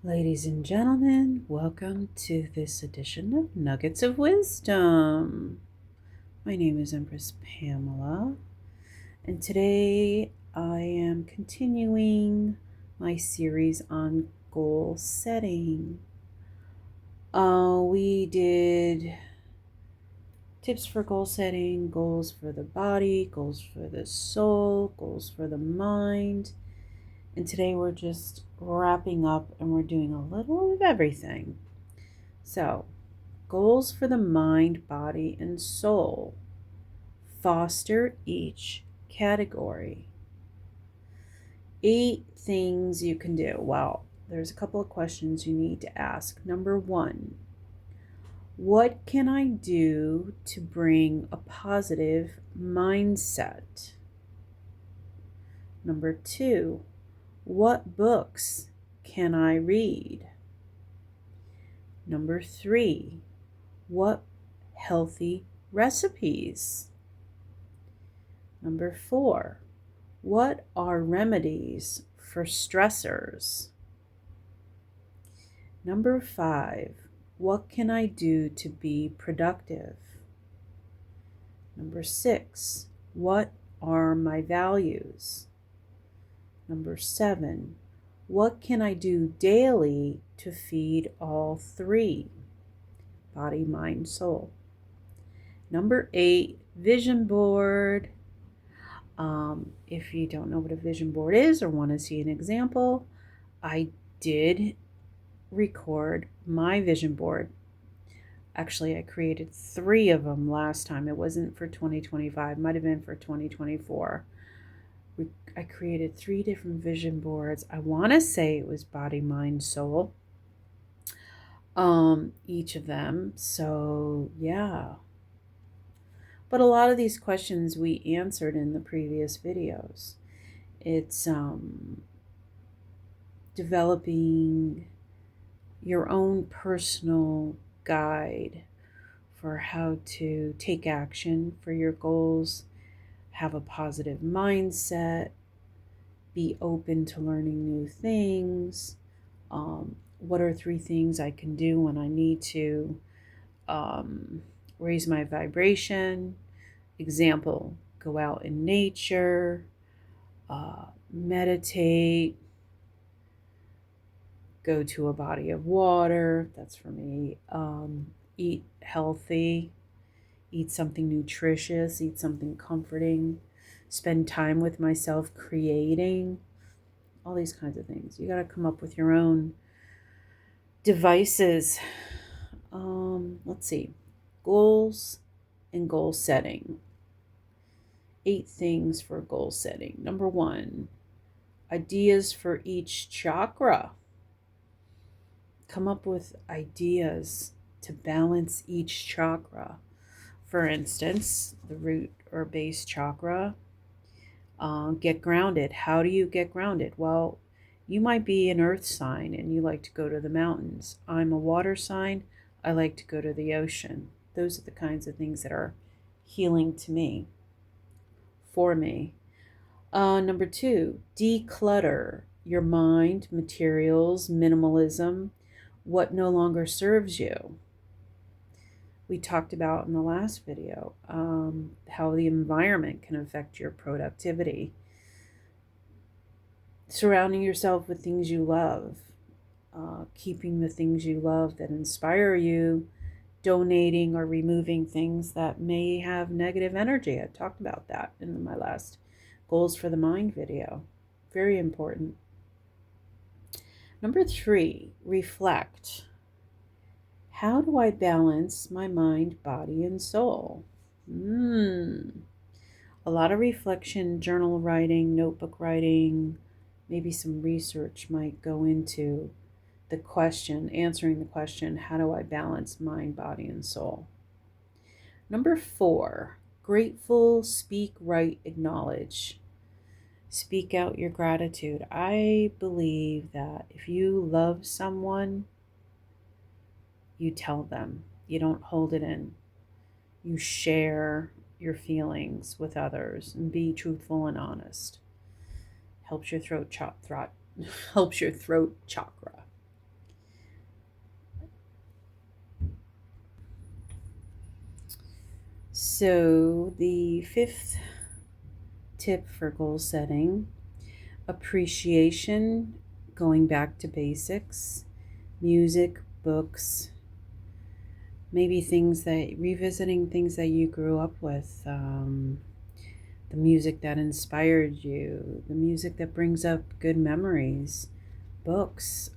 Ladies and gentlemen, welcome to this edition of Nuggets of Wisdom. My name is Empress Pamela, and today I am continuing my series on goal setting. We did tips for goal setting, goals for the body, goals for the soul, goals for the mind. And today we're just wrapping up and we're doing a little of everything. So, goals for the mind, body, and soul. Foster each category. 8 things you can do. Well, there's a couple of questions you need to ask. Number 1, what can I do to bring a positive mindset? Number 2, what books can I read? Number 3, what healthy recipes? Number 4, what are remedies for stressors? Number 5, what can I do to be productive? Number 6, what are my values? Number 7, what can I do daily to feed all 3? Body, mind, soul. Number 8, vision board. If you don't know what a vision board is or want to see an example, I did record my vision board. Actually, I created 3 of them last time. It wasn't for 2025, might have been for 2024. I created 3 different vision boards. I want to say it was body, mind, soul. Each of them. So, yeah. But a lot of these questions we answered in the previous videos. It's developing your own personal guide for how to take action for your goals, have a positive mindset, be open to learning new things. What are 3 things I can do when I need to raise my vibration? Example, go out in nature, meditate, go to a body of water. That's for me. Eat healthy, eat something nutritious, eat something comforting, spend time with myself creating, all these kinds of things. You got to come up with your own devices. Let's see. Goals and goal setting. 8 things for goal setting. Number 1, ideas for each chakra. Come up with ideas to balance each chakra. For instance, the root or base chakra. Get grounded. How do you get grounded? Well, you might be an earth sign and you like to go to the mountains. I'm a water sign. I like to go to the ocean. Those are the kinds of things that are healing to me, for me. Number 2, declutter your mind, materials, minimalism, what no longer serves you. We talked about in the last video how the environment can affect your productivity. Surrounding yourself with things you love, keeping the things you love that inspire you, donating or removing things that may have negative energy. I talked about that in my last Goals for the Mind video. Very important. Number 3, reflect. How do I balance my mind, body, and soul? A lot of reflection, journal writing, notebook writing, maybe some research might go into the question, answering the question, how do I balance mind, body, and soul? Number 4, grateful, speak, write, acknowledge. Speak out your gratitude. I believe that if you love someone, you tell them. You don't hold it in. You share your feelings with others and be truthful and honest. Helps your throat chakra. So, the fifth tip for goal setting: appreciation, going back to basics, music, books, maybe revisiting things that you grew up with, the music that inspired you, the music that brings up good memories, books,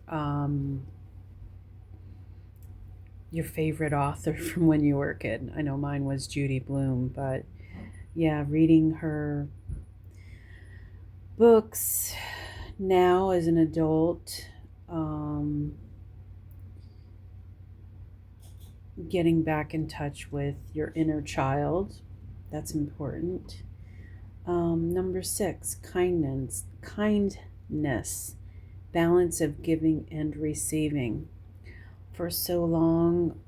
your favorite author from when you were a kid. I know mine was Judy Blume, but yeah, reading her books now as an adult, getting back in touch with your inner child, that's important. Number 6, kindness, balance of giving and receiving. For so long,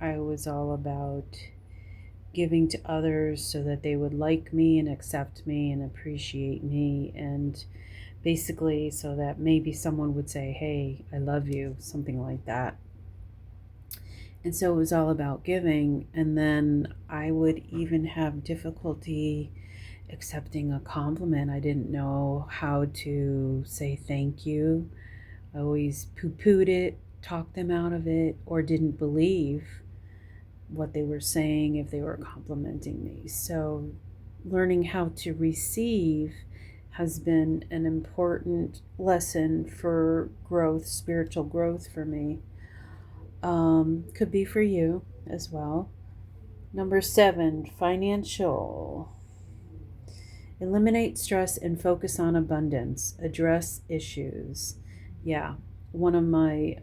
I was all about giving to others so that they would like me and accept me and appreciate me, and basically so that maybe someone would say, hey, I love you, something like that. And so it was all about giving, and then I would even have difficulty accepting a compliment. I didn't know how to say thank you. I always poo-pooed it, talked them out of it, or didn't believe what they were saying if they were complimenting me. So learning how to receive has been an important lesson for growth, spiritual growth for me. Could be for you as well. Number 7, financial. Eliminate stress and focus on abundance. Address issues. Yeah, one of my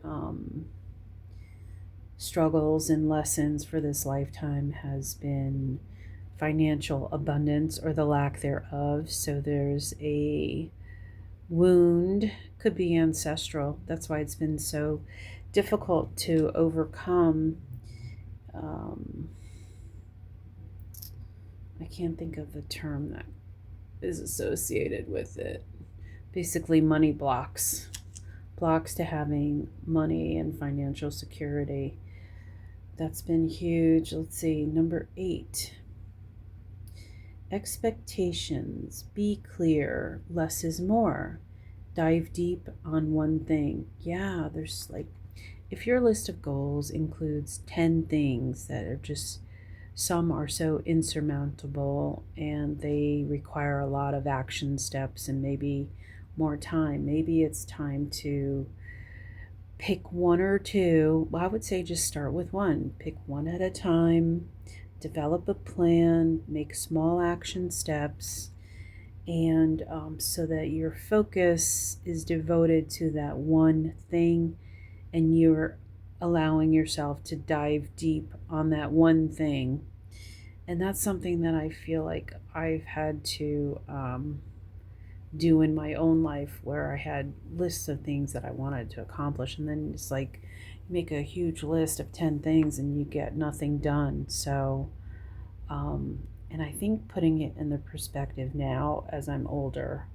struggles and lessons for this lifetime has been financial abundance or the lack thereof. So there's a wound, could be ancestral. That's why it's been so difficult to overcome. I can't think of the term that is associated with it. Basically, money blocks to having money and financial security. That's been huge. Let's see, number 8. Expectations. Be clear. Less is more. Dive deep on one thing. Yeah, there's like, if your list of goals includes 10 things that are just, some are so insurmountable and they require a lot of action steps and maybe more time. Maybe it's time to pick one or two. Well, I would say just start with one. Pick one at a time, develop a plan, make small action steps, and so that your focus is devoted to that one thing and you're allowing yourself to dive deep on that one thing. And that's something that I feel like I've had to do in my own life, where I had lists of things that I wanted to accomplish, and then it's like you make a huge list of 10 things and you get nothing done. So and I think putting it in the perspective now as I'm older,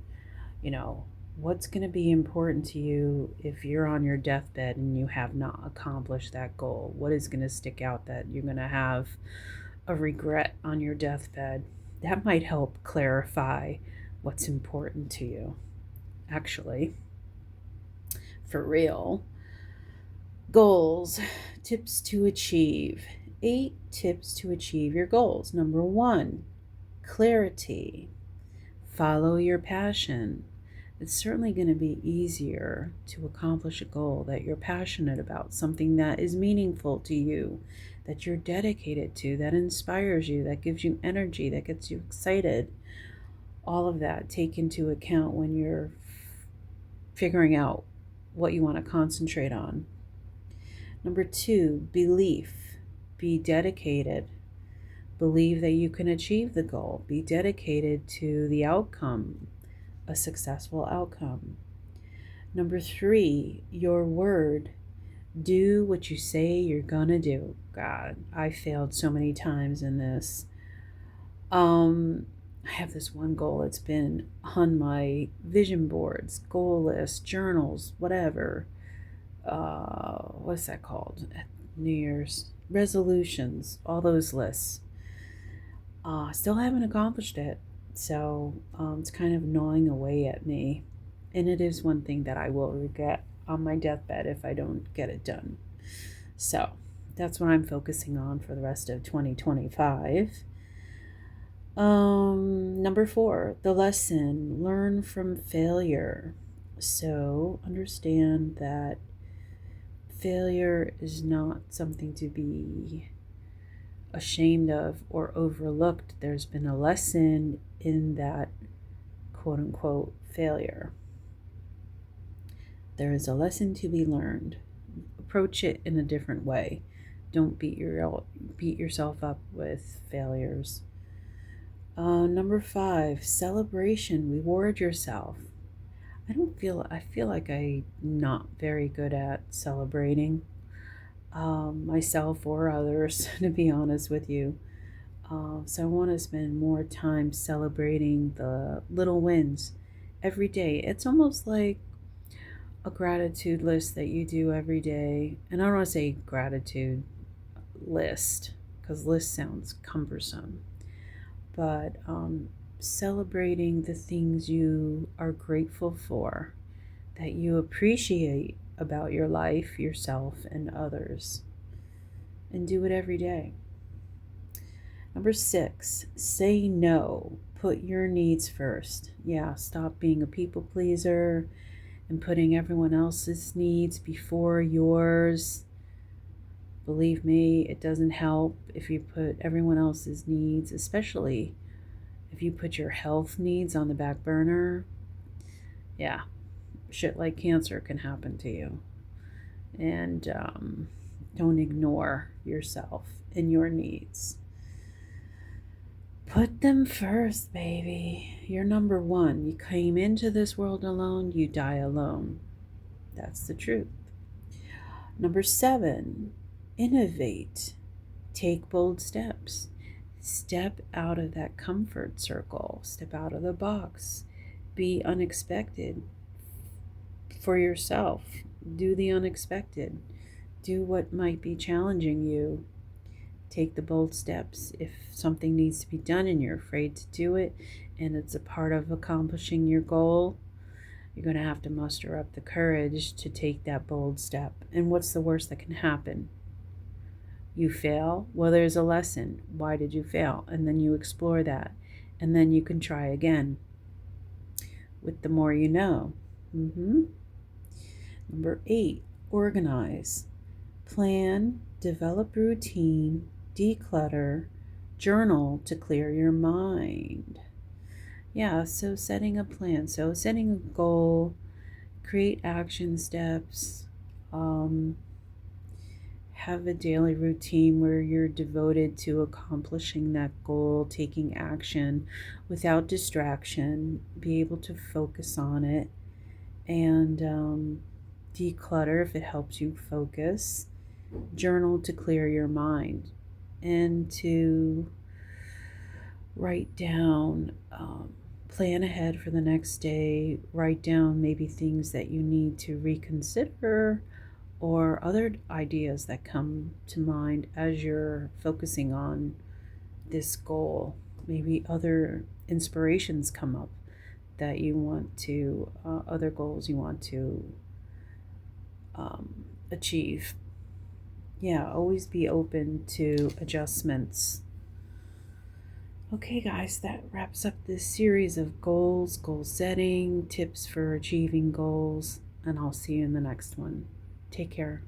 you know, what's going to be important to you if you're on your deathbed and you have not accomplished that goal? What is going to stick out that you're going to have a regret on your deathbed? That might help clarify what's important to you, actually, for real. Goals, tips to achieve. 8 tips to achieve your goals. Number 1, clarity. Follow your passion. It's certainly going to be easier to accomplish a goal that you're passionate about, something that is meaningful to you, that you're dedicated to, that inspires you, that gives you energy, that gets you excited. All of that take into account when you're figuring out what you want to concentrate on. Number 2, belief. Be dedicated. Believe that you can achieve the goal. Be dedicated to the outcome, a successful outcome. Number 3, your word. Do what you say you're gonna do. God, I failed so many times in this. I have this one goal. It's been on my vision boards, goal list, journals, whatever. What's that called? New Year's. resolutions, all those lists. Still haven't accomplished it. So it's kind of gnawing away at me. And it is one thing that I will regret on my deathbed if I don't get it done. So that's what I'm focusing on for the rest of 2025. Number 4, the lesson, learn from failure. So understand that failure is not something to be ashamed of or overlooked. There's been a lesson in that quote unquote failure. There is a lesson to be learned. Approach it in a different way. Don't beat yourself up with failures. Number 5, celebration. Reward yourself. I feel like I'm not very good at celebrating myself or others, to be honest with you. So I want to spend more time celebrating the little wins every day. It's almost like a gratitude list that you do every day. And I don't want to say gratitude list because list sounds cumbersome, but celebrating the things you are grateful for, that you appreciate about your life, yourself, and others, and do it every day. Number 6, say no. Put your needs first. Yeah, stop being a people pleaser and putting everyone else's needs before yours. Believe me, it doesn't help if you put everyone else's needs, especially if you put your health needs on the back burner. Yeah, shit like cancer can happen to you. And don't ignore yourself and your needs. Put them first, baby. You're number 1. You came into this world alone, you die alone. That's the truth. Number 7, innovate. Take bold steps. Step out of that comfort circle. Step out of the box. Be unexpected for yourself. Do the unexpected. Do what might be challenging you. Take the bold steps. If something needs to be done and you're afraid to do it and it's a part of accomplishing your goal, you're going to have to muster up the courage to take that bold step. And what's the worst that can happen? You fail. Well, there's a lesson. Why did you fail? And then you explore that. And then you can try again with the more you know. Number 8, organize. Plan, develop routine, declutter, journal to clear your mind. Yeah, so setting a plan. So setting a goal, create action steps, have a daily routine where you're devoted to accomplishing that goal, taking action without distraction, be able to focus on it, and declutter if it helps you focus, journal to clear your mind, and to write down, plan ahead for the next day, write down maybe things that you need to reconsider or other ideas that come to mind as you're focusing on this goal. Maybe other inspirations come up that you want to, other goals you want to achieve. Yeah, always be open to adjustments. Okay, guys, that wraps up this series of goals, goal setting, tips for achieving goals, and I'll see you in the next one. Take care.